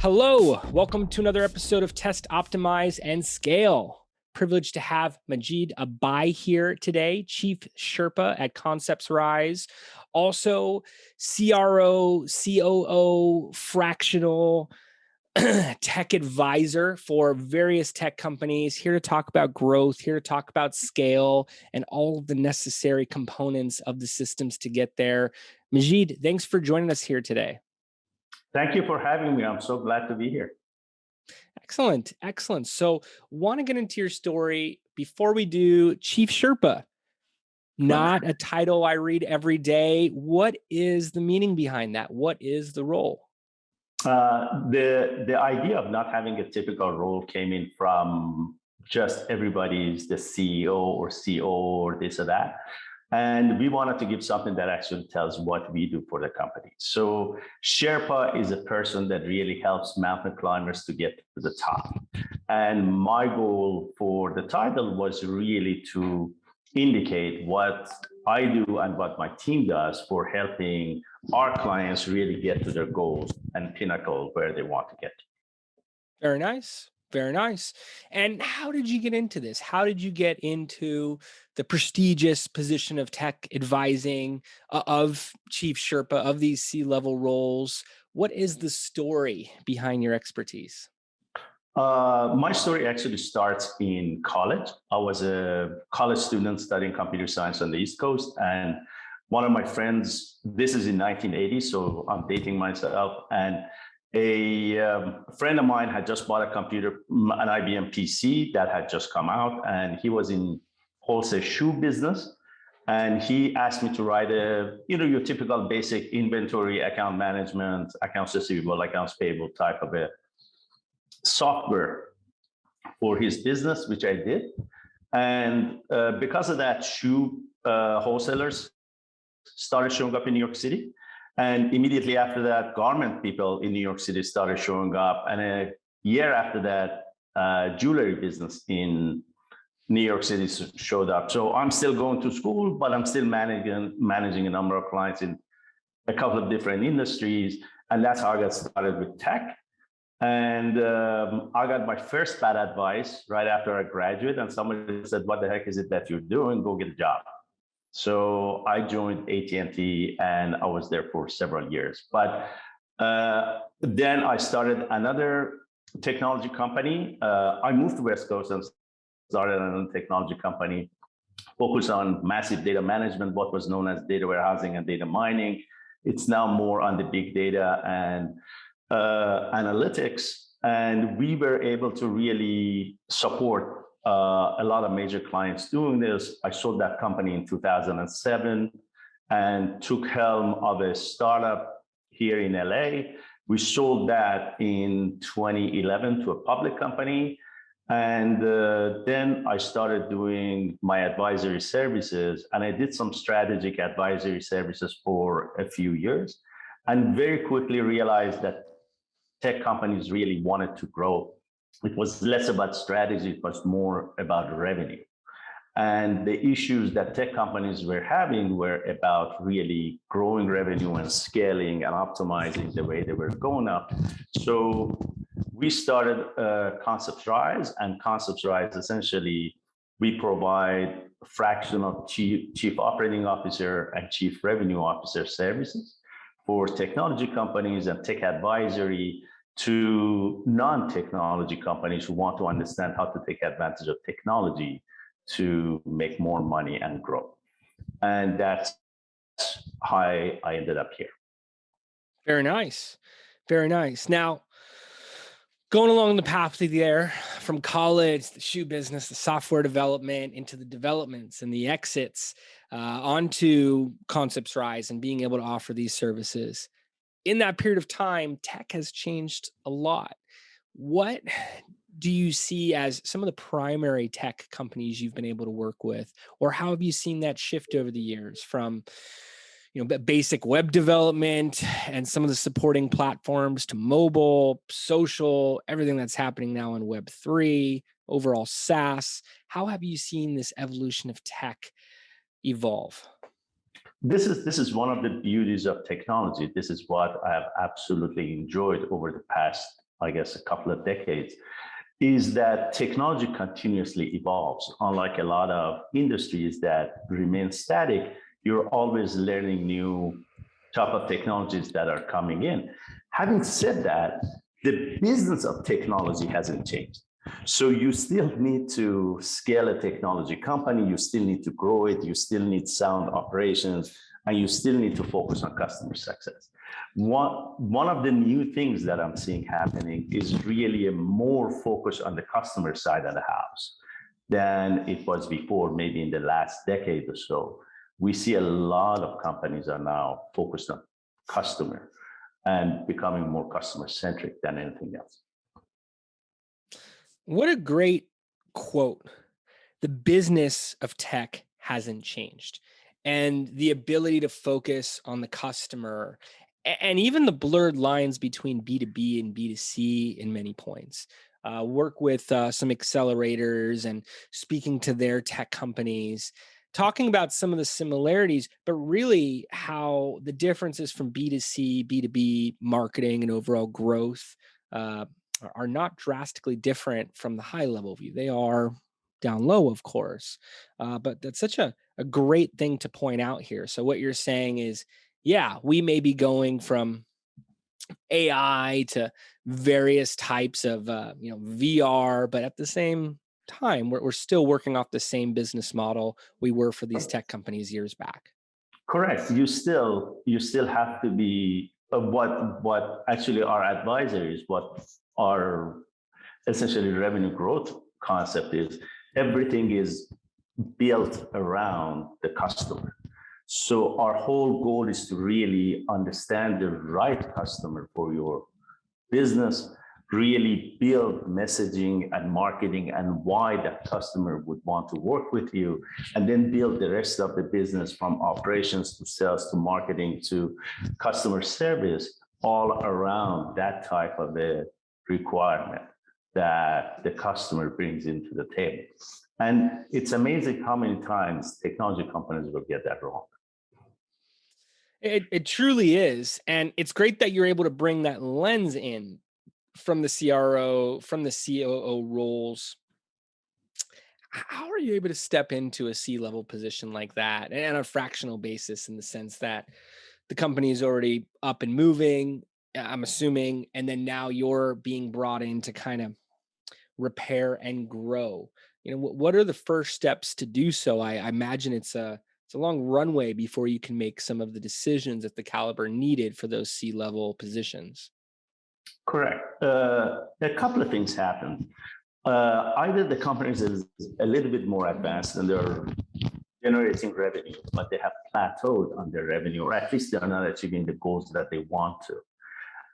Hello, welcome to another episode of Test, Optimize, and Scale. Privileged to have Majid Abai here today, Chief Sherpa at Concepts Rise, also CRO, COO, fractional tech advisor for various tech companies, here to talk about growth, here to talk about scale, and all of the necessary components of the systems to get there. Majid, thanks for joining us here today. Thank you for having me. I'm so glad to be here. Excellent. Excellent. So want to get into your story. Before we do, Chief Sherpa, not a title I read every day. What is the meaning behind that? What is the role? The idea of not having a typical role came in from just everybody's the CEO or CO or this or that. And we wanted to give something that actually tells what we do for the company. So Sherpa is a person that really helps mountain climbers to get to the top. And my goal for the title was really to indicate what I do and what my team does for helping our clients really get to their goals and pinnacle where they want to get to. Very nice. Very nice. And how did you get into this? How did you get into the prestigious position of tech advising, of Chief Sherpa, of these C-level roles? What is the story behind your expertise? My story actually starts in college. I was a college student studying computer science on the East Coast. And one of my friends, this is in 1980, so I'm dating myself, and a friend of mine had just bought a computer, an IBM PC that had just come out, and he was in wholesale shoe business. And he asked me to write your typical basic inventory, account management, accounts receivable, accounts payable type of a software for his business, which I did. And because of that, shoe wholesalers started showing up in New York City. And immediately after that, garment people in New York City started showing up. And a year after that, jewelry business in New York City showed up. So I'm still going to school, but I'm still managing a number of clients in a couple of different industries. And that's how I got started with tech. And I got my first bad advice right after I graduated. And somebody said, "What the heck is it that you're doing? Go get a job." So I joined AT&T and I was there for several years. But then I started another technology company. I moved to West Coast and started another technology company focused on massive data management, what was known as data warehousing and data mining. It's now more on the big data and analytics. And we were able to really support a lot of major clients doing this. I sold that company in 2007 and took helm of a startup here in LA. We sold that in 2011 to a public company. And then I started doing my advisory services, and I did some strategic advisory services for a few years, and very quickly realized that tech companies really wanted to grow. It was less about strategy, it was more about revenue. And the issues that tech companies were having were about really growing revenue and scaling and optimizing the way they were going up. So we started Concepts Rise, and Concepts Rise, essentially, we provide fractional chief operating officer and chief revenue officer services for technology companies and tech advisory to non-technology companies who want to understand how to take advantage of technology to make more money and grow. And that's how I ended up here. Very nice. Very nice. Now, going along the path there from college, the shoe business, the software development, into the developments and the exits, onto Concepts Rise and being able to offer these services. In that period of time, tech has changed a lot. What do you see as some of the primary tech companies you've been able to work with, or how have you seen that shift over the years from, basic web development and some of the supporting platforms to mobile, social, everything that's happening now in Web3, overall SaaS? How have you seen this evolution of tech evolve? This is one of the beauties of technology. This is what I have absolutely enjoyed over the past, I guess, a couple of decades, is that technology continuously evolves. Unlike a lot of industries that remain static, you're always learning new type of technologies that are coming in. Having said that, the business of technology hasn't changed. So you still need to scale a technology company, you still need to grow it, you still need sound operations, and you still need to focus on customer success. One of the new things that I'm seeing happening is really a more focus on the customer side of the house than it was before, maybe in the last decade or so. We see a lot of companies are now focused on customer and becoming more customer centric than anything else. What a great quote. The business of tech hasn't changed. And the ability to focus on the customer and even the blurred lines between B2B and B2C in many points. Work with some accelerators and speaking to their tech companies, talking about some of the similarities, but really how the differences from B2C, B2B marketing and overall growth uh, are not drastically different from the high level view. They are down low, of course. But that's such a great thing to point out here. So, what you're saying is, yeah, we may be going from AI to various types of, VR, but at the same time, we're still working off the same business model we were for these tech companies years back. Correct. You still have to be what actually our advisors, what our essentially revenue growth concept is. Everything is built around the customer. So our whole goal is to really understand the right customer for your business, really build messaging and marketing and why that customer would want to work with you, and then build the rest of the business from operations to sales to marketing to customer service all around that type of a requirement that the customer brings into the table. And it's amazing how many times technology companies will get that wrong. It truly is. And it's great that you're able to bring that lens in from the CRO, from the COO roles. How are you able to step into a C-level position like that and on a fractional basis in the sense that the company is already up and moving, I'm assuming, and then now you're being brought in to kind of repair and grow? What are the first steps to do so? I imagine it's a long runway before you can make some of the decisions at the caliber needed for those C-level positions. Correct. A couple of things happen. Either the companies is a little bit more advanced and they're generating revenue, but they have plateaued on their revenue, or at least they're not achieving the goals that they want to.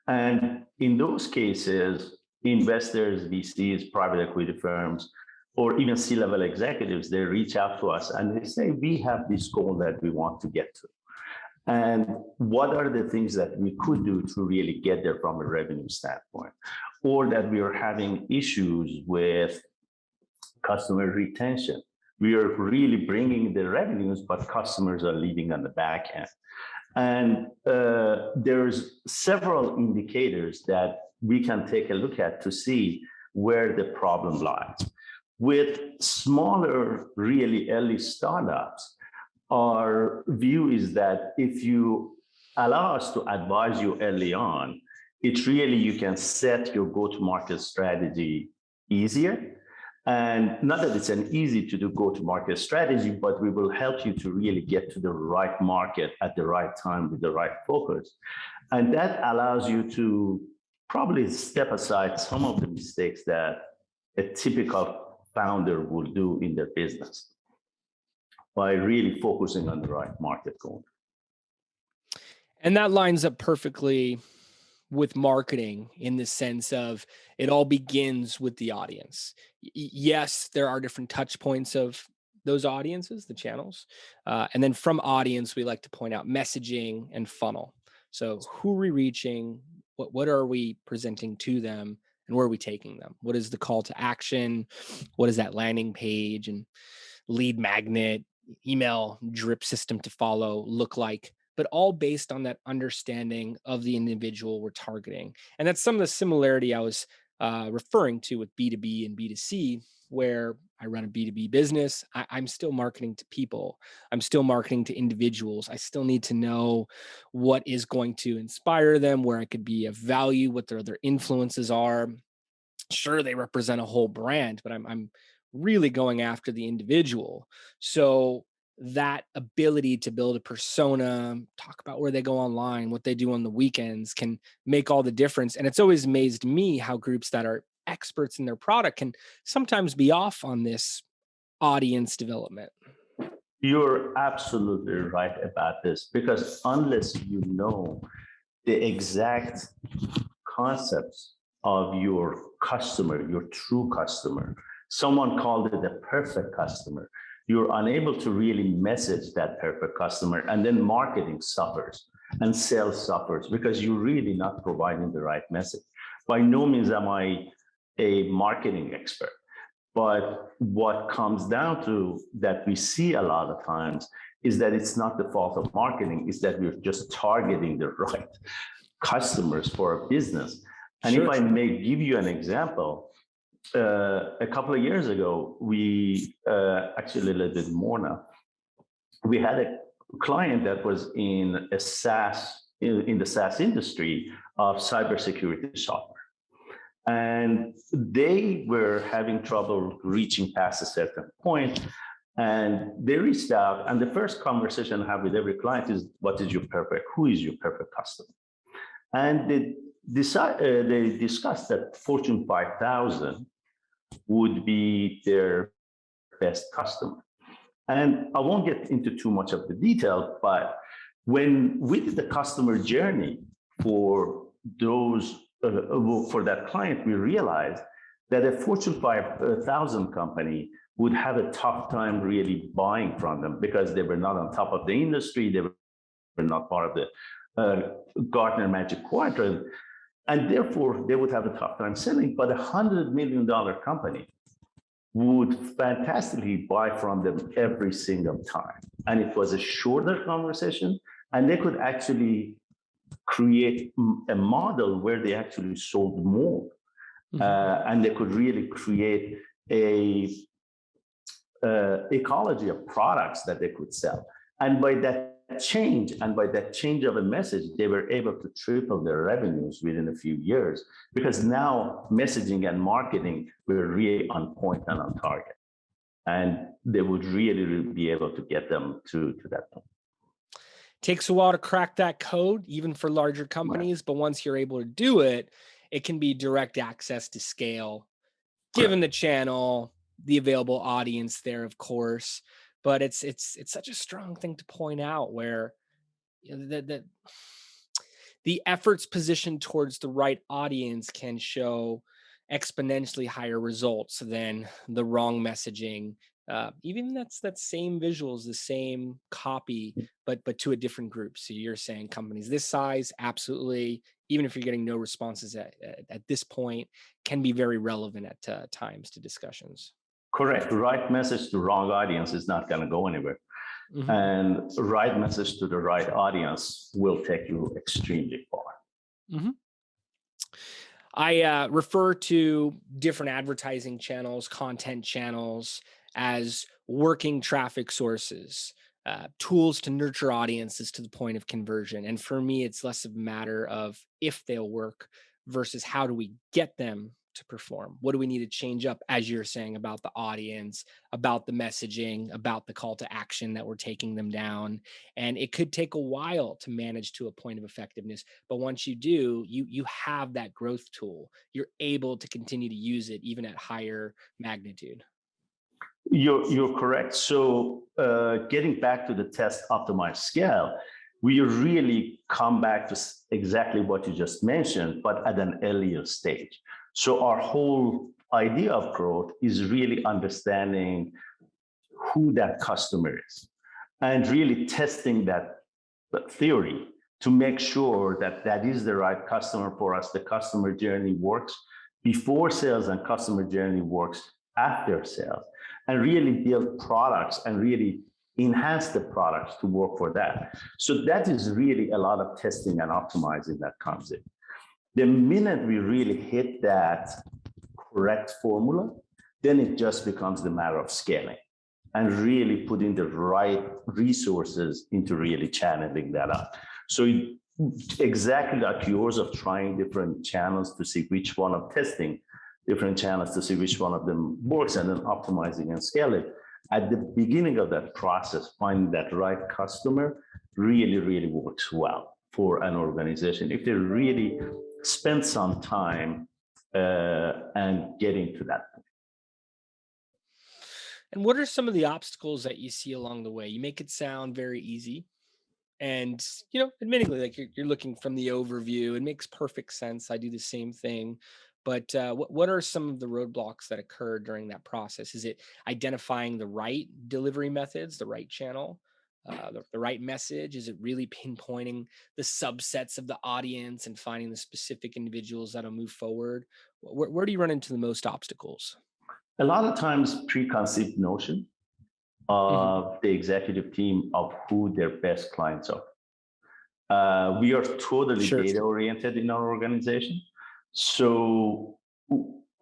And in those cases, investors, VCs, private equity firms, or even C-level executives, they reach out to us and they say, we have this goal that we want to get to. And what are the things that we could do to really get there from a revenue standpoint? Or that we are having issues with customer retention. We are really bringing the revenues, but customers are leaving on the back end. And there's several indicators that we can take a look at to see where the problem lies. With smaller, really early startups, our view is that if you allow us to advise you early on, it's really you can set your go-to-market strategy easier. And not that it's an easy to do go-to-market strategy, but we will help you to really get to the right market at the right time with the right focus. And that allows you to probably step aside some of the mistakes that a typical founder will do in their business by really focusing on the right market goal. And that lines up perfectly with marketing in the sense of it all begins with the audience. Yes, there are different touch points of those audiences, the channels. And then from audience, we like to point out messaging and funnel. So who are we reaching? What are we presenting to them? And where are we taking them? What is the call to action? What is that landing page and lead magnet? email drip system to follow look like, but all based on that understanding of the individual we're targeting. And that's some of the similarity I was referring to with B2B and B2C, where I run a B2B business. I'm still marketing to people, I'm still marketing to individuals. I still need to know what is going to inspire them, where I could be of value, what their other influences are. Sure, they represent a whole brand, but I'm really going after the individual. So that ability to build a persona, talk about where they go online, what they do on the weekends, can make all the difference. And it's always amazed me how groups that are experts in their product can sometimes be off on this audience development. You're absolutely right about this because unless you know the exact concepts of your customer, your true customer, someone called it the perfect customer, you're unable to really message that perfect customer, and then marketing suffers and sales suffers because you're really not providing the right message. By no means am I a marketing expert. But what comes down to that we see a lot of times is that it's not the fault of marketing, it's that we're just targeting the right customers for a business. And if Sure. I may give you an example, a couple of years ago, we actually a little bit more now, we had a client that was in a SaaS, in the SaaS industry of cybersecurity software. And they were having trouble reaching past a certain point. And they reached out. And the first conversation I have with every client is, what is your perfect, who is your perfect customer? And they discussed that Fortune 5000 would be their best customer. And I won't get into too much of the detail, but when we did the customer journey for those for that client, we realized that a Fortune 5000 company would have a tough time really buying from them because they were not on top of the industry, they were not part of the Gartner Magic Quadrant, and therefore they would have a tough time selling. But $100 million company would fantastically buy from them every single time. And it was a shorter conversation, and they could actually create a model where they actually sold more. And they could really create a ecology of products that they could sell. And by that change, and by that change of a message, they were able to triple their revenues within a few years because now messaging and marketing were really on point and on target. And they would really be able to get them to that point. Takes a while to crack that code, even for larger companies, but once you're able to do it, it can be direct access to scale, given the channel, the available audience there, of course. But it's such a strong thing to point out where the efforts positioned towards the right audience can show exponentially higher results than the wrong messaging. Even that same visuals, the same copy, but to a different group. So you're saying companies this size, absolutely, even if you're getting no responses at this point, can be very relevant at times to discussions. Correct. Right message to wrong audience is not going to go anywhere. Mhm. And right message to the right audience will take you extremely far. Mhm. I refer to different advertising channels, content channels as working traffic sources, tools to nurture audiences to the point of conversion. And for me, it's less of a matter of if they'll work versus how do we get them to perform? What do we need to change up, as you're saying, about the audience, about the messaging, about the call to action that we're taking them down? And it could take a while to manage to a point of effectiveness, but once you do, you have that growth tool. You're able to continue to use it even at higher magnitude. You're correct. So getting back to the test optimized scale, we really come back to exactly what you just mentioned, but at an earlier stage. So our whole idea of growth is really understanding who that customer is and really testing that theory to make sure that that is the right customer for us. The customer journey works before sales and customer journey works after sales, and really build products and really enhance the products to work for that. So that is really a lot of testing and optimizing that comes in. The minute we really hit that correct formula, then it just becomes the matter of scaling and really putting the right resources into really channeling that up. So exactly like yours of trying different channels to see which one of testing different channels to see which one of them works and then optimizing and scaling. At the beginning of that process, finding that right customer really, really works well for an organization. If they really spend some time and getting to that point. And what are some of the obstacles that you see along the way? You make it sound very easy. And, admittingly, like you're looking from the overview, it makes perfect sense. I do the same thing. But what are some of the roadblocks that occur during that process? Is it identifying the right delivery methods, the right channel, the right message? Is it really pinpointing the subsets of the audience and finding the specific individuals that'll move forward? Where do you run into the most obstacles? A lot of times preconceived notion Hmm. of the executive team of who their best clients are. We are totally Sure. data oriented in our organization. So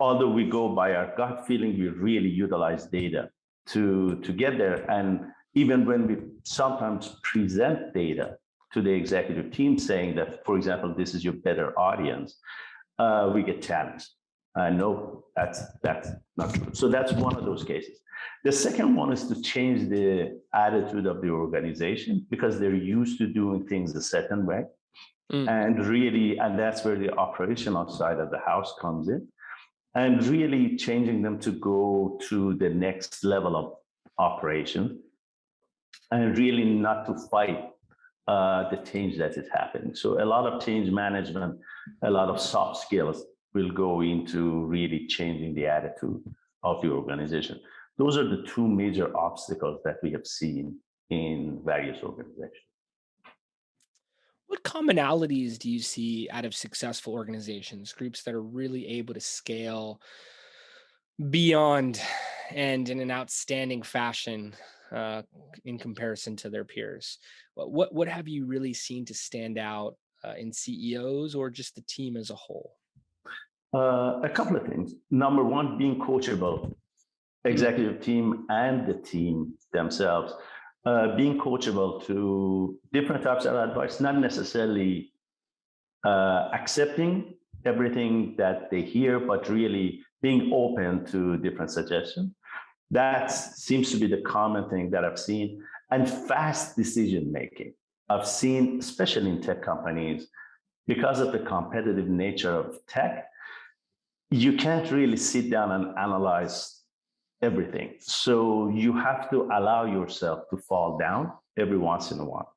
although we go by our gut feeling, we really utilize data to get there. And even when we sometimes present data to the executive team saying that, for example, this is your better audience, we get challenged. No, that's not true. So that's one of those cases. The second one is to change the attitude of the organization because they're used to doing things a certain way. Mm. And that's where the operational side of the house comes in, and really changing them to go to the next level of operation and really not to fight the change that is happening. So a lot of change management, a lot of soft skills will go into really changing the attitude of the organization. Those are the two major obstacles that we have seen in various organizations. What commonalities do you see out of successful organizations, groups that are really able to scale beyond and in an outstanding fashion uh, in comparison to their peers? What have you really seen to stand out in CEOs or just the team as a whole? A couple of things. Number one, being coachable, Mm, executive team and the team themselves, being coachable to different types of advice, not necessarily accepting everything that they hear, but really being open to different suggestions. That seems to be the common thing that I've seen. And fast decision making. I've seen, especially in tech companies, because of the competitive nature of tech, you can't really sit down and analyze everything. So you have to allow yourself to fall down every once in a while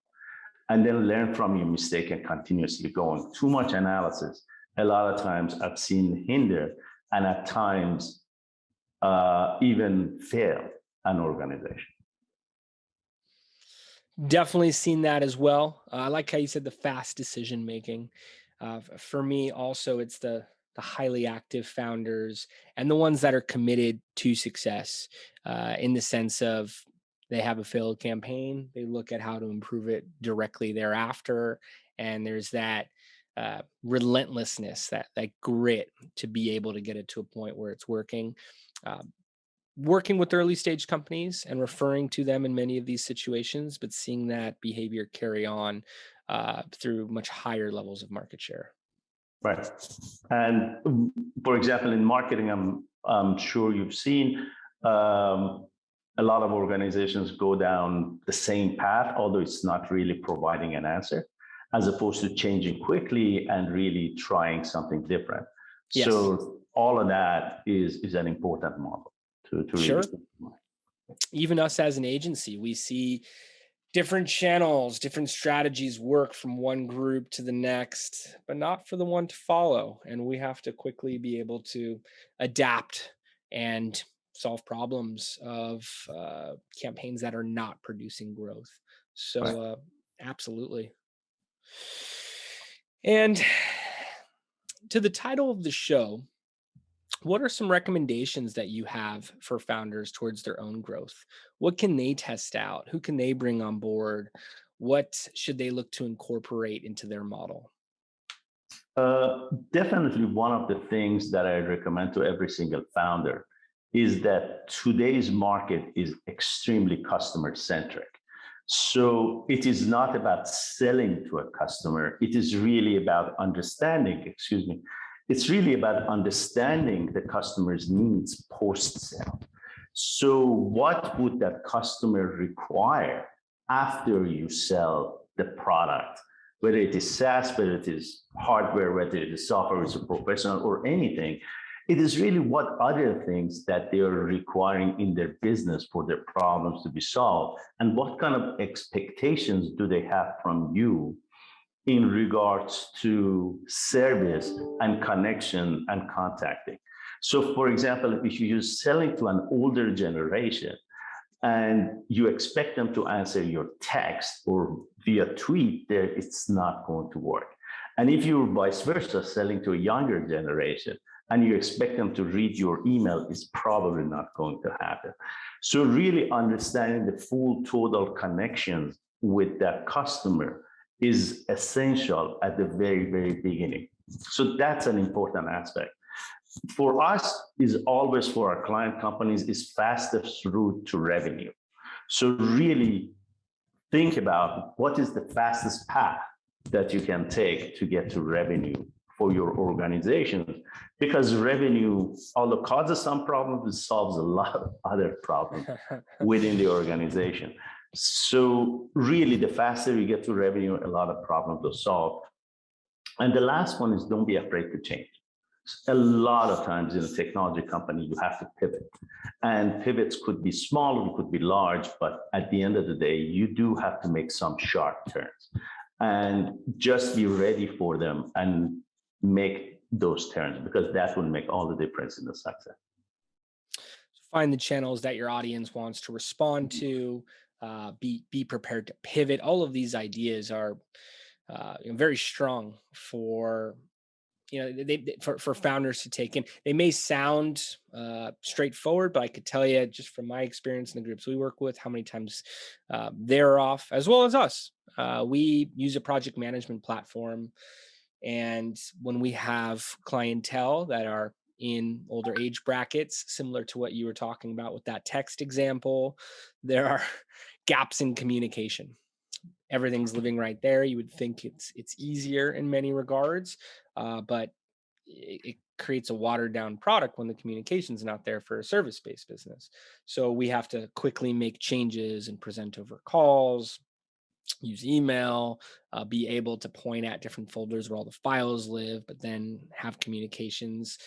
and then learn from your mistake and continuously go on. Too much analysis, a lot of times I've seen hinder and at times even fail an organization. definitely seen that as well. I like how you said the fast decision making. For me, also, it's the highly active founders and the ones that are committed to success, in the sense of they have a failed campaign, they look at how to improve it directly thereafter, and there's that relentlessness, that grit to be able to get it to a point where it's working. Uh, Working with early stage companies and referring to them in many of these situations, but seeing that behavior carry on through much higher levels of market share. Right. And for example, in marketing, I'm sure you've seen a lot of organizations go down the same path, although it's not really providing an answer, as opposed to changing quickly and really trying something different. Yes, So all of that is an important model to really sure. keep in mind. Even us as an agency, we see different channels, different strategies work from one group to the next, but not for the one to follow. And we have to quickly be able to adapt and solve problems of campaigns that are not producing growth. So, Right. absolutely. And to the title of the show, What are some recommendations that you have for founders towards their own growth? What can they test out? Who can they bring on board? What should they look to incorporate into their model? Definitely one of the things that I recommend to every single founder is that today's market is extremely customer centric. So it is not about selling to a customer. It is really about understanding, excuse me, it's really about understanding the customer's needs post sale. So what would that customer require after you sell the product? Whether it is SaaS, whether it is hardware, whether it is software, it's a professional or anything, it is really what other things that they are requiring in their business for their problems to be solved, and what kind of expectations do they have from you in regards to service and connection and contacting. So, for example, if you're selling to an older generation, and you expect them to answer your text or via tweet, there it's not going to work. And if you're vice versa selling to a younger generation and you expect them to read your email, it's probably not going to happen. So really understanding the full total connections with that customer is essential at the very, very beginning. So that's an important aspect. For us is always, for our client companies, is fastest route to revenue. So really think about what is the fastest path that you can take to get to revenue for your organization, because revenue, although causes some problems, it solves a lot of other problems within the organization. So really the faster you get to revenue, a lot of problems are solved. And the last one is don't be afraid to change. A lot of times in a technology company, you have to pivot. And pivots could be small, it could be large, but at the end of the day, you do have to make some sharp turns. And just be ready for them and make those turns, because that will make all the difference in the success. Find the channels that your audience wants to respond to. Be prepared to pivot. All of these ideas are very strong for for founders to take in. They may sound straightforward, but I could tell you just from my experience in the groups we work with, how many times they're off, as well as us. We use a project management platform, and when we have clientele that are in older age brackets, similar to what you were talking about with that text example, there are gaps in communication. Everything's living right there. You would think it's easier in many regards, but it creates a watered down product when the communication's not there for a service based business. So we have to quickly make changes and present over calls, use email, be able to point at different folders where all the files live, but then have communications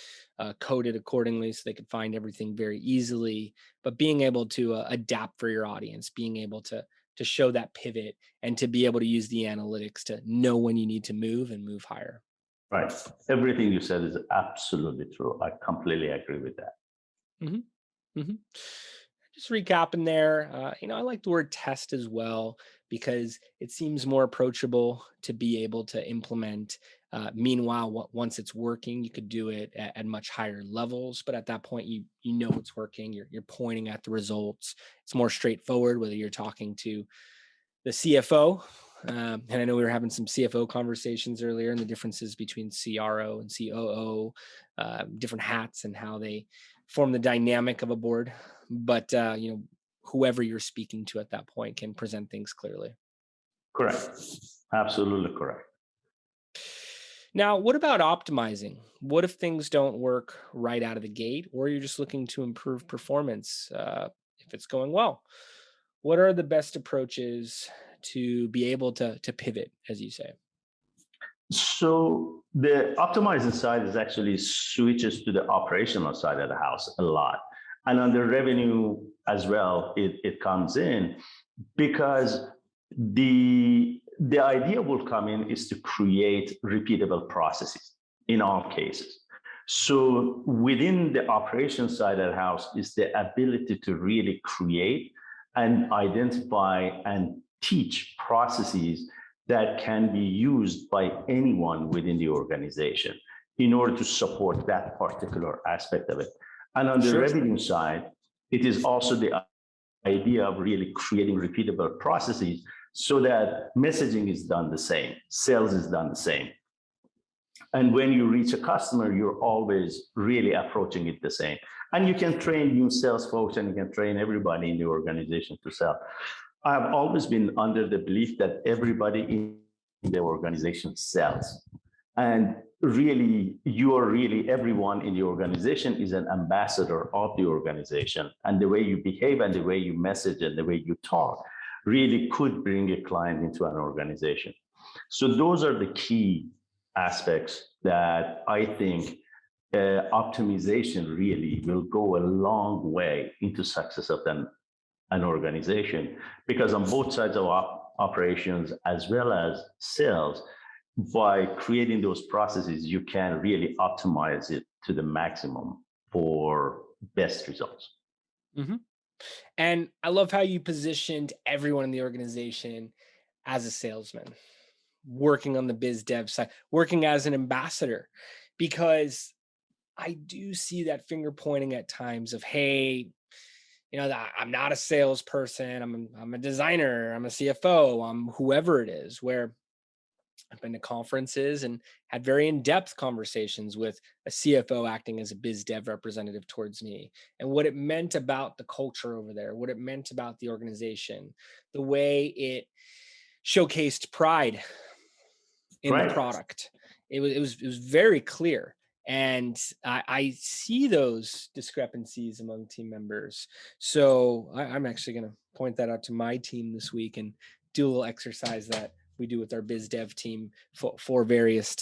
coded accordingly so they could find everything very easily. But being able to adapt for your audience, being able to show that pivot, and to be able to use the analytics to know when you need to move and move higher. Right. Everything you said is absolutely true. I completely agree with that. hmm hmm Just recapping there, I like the word test as well because it seems more approachable to be able to implement. Meanwhile, once it's working, you could do it at much higher levels. But at that point, you know it's working. You're pointing at the results. It's more straightforward whether you're talking to the CFO. And I know we were having some CFO conversations earlier, and the differences between CRO and COO, different hats and how they form the dynamic of a board. But whoever you're speaking to at that point can present things clearly. Correct. Absolutely correct. Now, what about optimizing? What if things don't work right out of the gate, or you're just looking to improve performance if it's going well? What are the best approaches to be able to pivot, as you say? So the optimizing side is actually switches to the operational side of the house a lot. And on the revenue as well, it comes in because the idea will come in is to create repeatable processes in all cases. So within the operation side of the house is the ability to really create and identify and teach processes that can be used by anyone within the organization. in order to support that particular aspect of it. And on the Sure. revenue side, it is also the idea of really creating repeatable processes so that messaging is done the same, sales is done the same. And when you reach a customer, you're always really approaching it the same. And you can train new sales folks and you can train everybody in the organization to sell. I've always been under the belief that everybody in the organization sells. And really, everyone in the organization is an ambassador of the organization. And the way you behave and the way you message and the way you talk really could bring a client into an organization. So those are the key aspects that I think optimization really will go a long way into success of an organization, because on both sides of operations as well as sales, by creating those processes, you can really optimize it to the maximum for best results. Hmm. And I love how you positioned everyone in the organization as a salesman, working on the biz dev side, working as an ambassador, because I do see that finger pointing at times of, hey, I'm not a salesperson. I'm a designer. I'm a CFO. I'm whoever it is. Where I've been to conferences and had very in-depth conversations with a CFO acting as a biz dev representative towards me, and what it meant about the culture over there, what it meant about the organization, the way it showcased pride in the Right. product. It was very clear. And I see those discrepancies among team members. So I'm actually going to point that out to my team this week and do a little exercise that we do with our biz dev team for various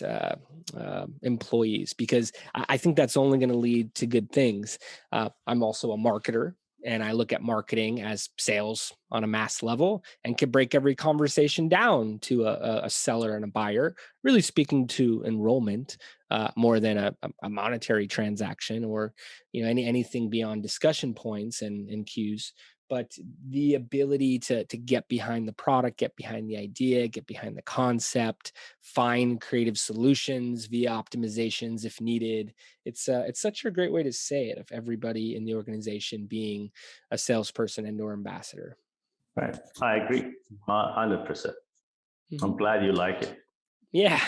employees, because I think that's only going to lead to good things. I'm also a marketer, and I look at marketing as sales on a mass level and can break every conversation down to a seller and a buyer, really speaking to enrollment more than a monetary transaction, or anything beyond discussion points and cues. But the ability to get behind the product, get behind the idea, get behind the concept, find creative solutions via optimizations if needed. It's such a great way to say it, of everybody in the organization being a salesperson and or ambassador. Right. I agree 100%. Mhm. I'm glad you like it. Yeah,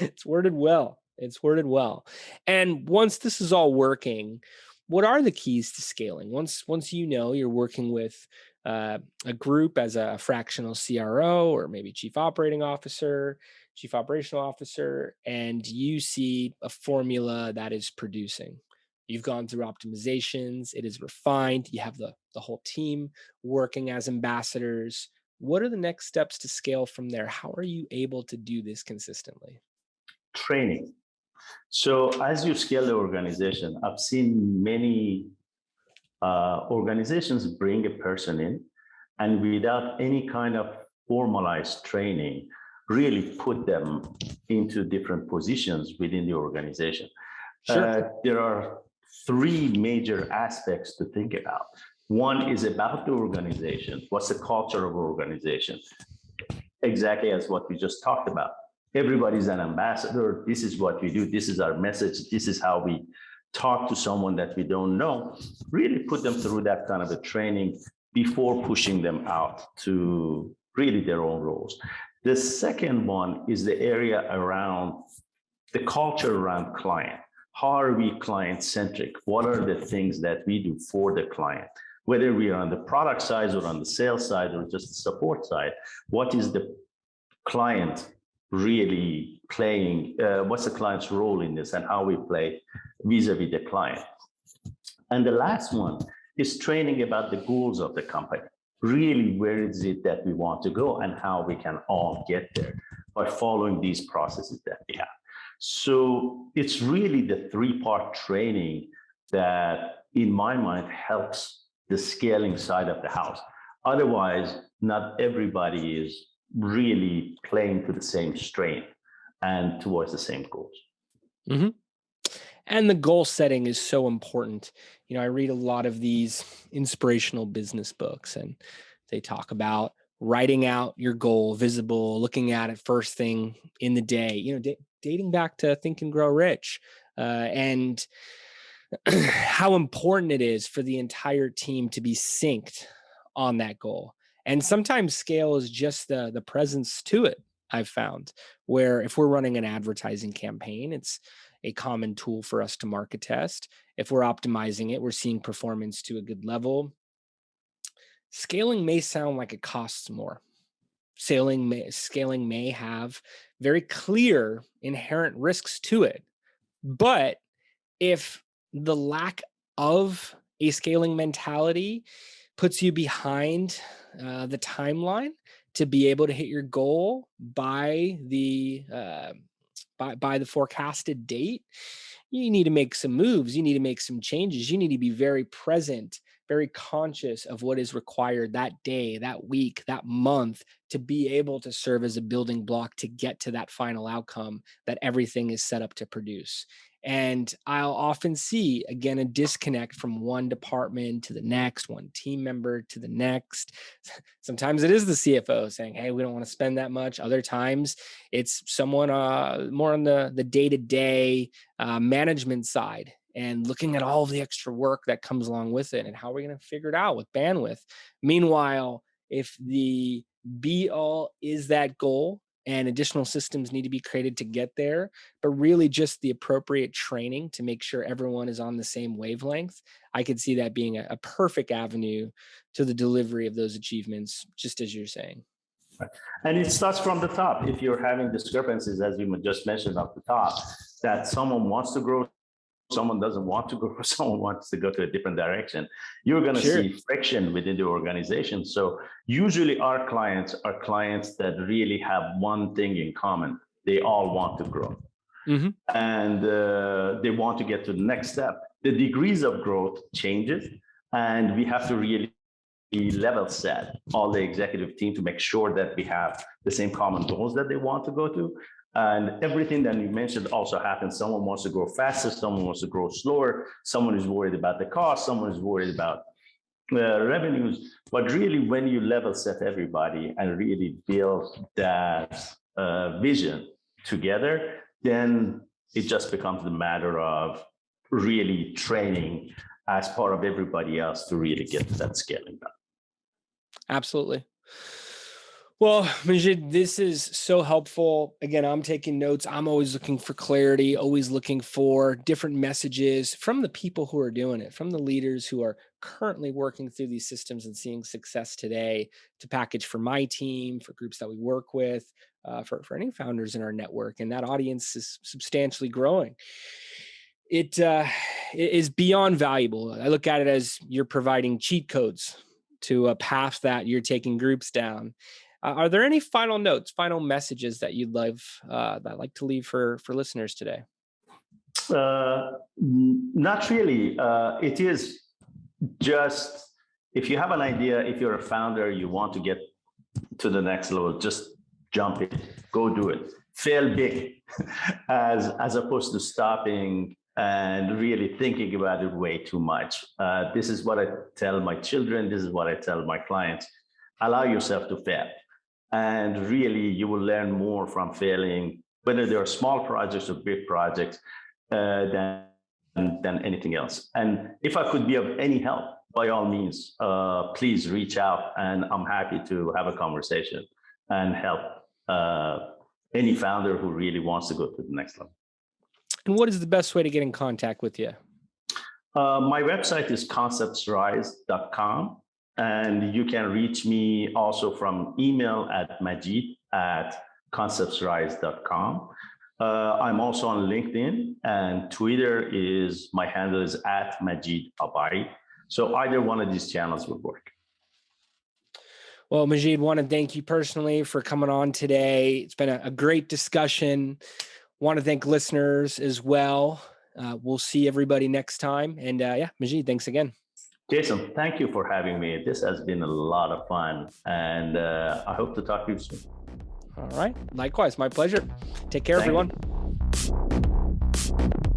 it's worded well. It's worded well. And once this is all working, what are the keys to scaling? Once you're working with a group as a fractional CRO, or maybe chief operating officer, chief operational officer, and you see a formula that is producing. You've gone through optimizations, it is refined, you have the whole team working as ambassadors. What are the next steps to scale from there? How are you able to do this consistently? Training. So as you scale the organization, I've seen many organizations bring a person in and without any kind of formalized training, really put them into different positions within the organization. Sure. There are three major aspects to think about. One is about the organization. What's the culture of organization? Exactly as what we just talked about. Everybody's an ambassador. This is what we do. This is our message. This is how we talk to someone that we don't know. Really put them through that kind of a training before pushing them out to really their own roles. The second one is the area around the culture around client. How are we client centric? What are the things that we do for the client? Whether we are on the product side or on the sales side or just the support side, what is the client really playing? What's the client's role in this and how we play vis-a-vis the client? And the last one is training about the goals of the company. Really, where is it that we want to go and how we can all get there by following these processes that we have. So it's really the three-part training that, in my mind, helps the scaling side of the house. Otherwise, not everybody is really playing to the same strength and towards the same goals. Hmm. And the goal setting is so important. I read a lot of these inspirational business books, and they talk about writing out your goal visible, looking at it first thing in the day. dating back to Think and Grow Rich, and how important it is for the entire team to be synced on that goal. And sometimes scale is just the presence to it. I've found where if we're running an advertising campaign, it's a common tool for us to market test. If we're optimizing it, we're seeing performance to a good level. Scaling may sound like it costs more. Scaling may have very clear inherent risks to it. But if the lack of a scaling mentality puts you behind the timeline to be able to hit your goal by the forecasted date, you need to make some moves. You need to make some changes. You need to be very present, very conscious of what is required that day, that week, that month to be able to serve as a building block to get to that final outcome that everything is set up to produce. And I'll often see, again, a disconnect from one department to the next, one team member to the next. Sometimes it is the CFO saying, hey, we don't want to spend that much. Other times it's someone more on the day-to-day management side and looking at all of the extra work that comes along with it and how we're going to figure it out with bandwidth. Meanwhile, if the be all is that goal and additional systems need to be created to get there, but really just the appropriate training to make sure everyone is on the same wavelength, I could see that being a perfect avenue to the delivery of those achievements, just as you're saying. And it starts from the top. If you're having discrepancies, as you just mentioned off the top, that someone wants to grow, someone doesn't want to grow, someone wants to go to a different direction, you're going to see friction within the organization. So usually our clients are clients that really have one thing in common. They all want to grow. Mm-hmm. And they want to get to the next step. The degrees of growth changes, and we have to really level set all the executive team to make sure that we have the same common goals that they want to go to. And everything that you mentioned also happens. Someone wants to grow faster, someone wants to grow slower, someone is worried about the cost, someone is worried about revenues. But really, when you level set everybody and really build that vision together, then it just becomes the matter of really training as part of everybody else to really get to that scaling done. Absolutely. Well, Majid, this is so helpful. Again, I'm taking notes. I'm always looking for clarity, always looking for different messages from the people who are doing it, from the leaders who are currently working through these systems and seeing success today to package for my team, for groups that we work with, for any founders in our network. And that audience is substantially growing. It is beyond valuable. I look at it as you're providing cheat codes to a path that you're taking groups down. Are there any final notes, final messages that you'd like to leave for listeners today? Not really. It is just, if you have an idea, if you're a founder, you want to get to the next level, just jump in, go do it, fail big, as opposed to stopping and really thinking about it way too much. This is what I tell my children. This is what I tell my clients. Allow yourself to fail. And really, you will learn more from failing, whether they are small projects or big projects, than anything else. And if I could be of any help, by all means, please reach out, and I'm happy to have a conversation and help any founder who really wants to go to the next level. And what is the best way to get in contact with you? My website is conceptsrise.com. And you can reach me also from email at majid@conceptsrise.com. I'm also on LinkedIn, and Twitter my handle is @Majid Abai. So either one of these channels would work. Well, Majid, want to thank you personally for coming on today. It's been a great discussion. Want to thank listeners as well. We'll see everybody next time. And Majid, thanks again. Jason, thank you for having me. This has been a lot of fun, and I hope to talk to you soon. All right. Likewise, my pleasure. Take care, everyone. You.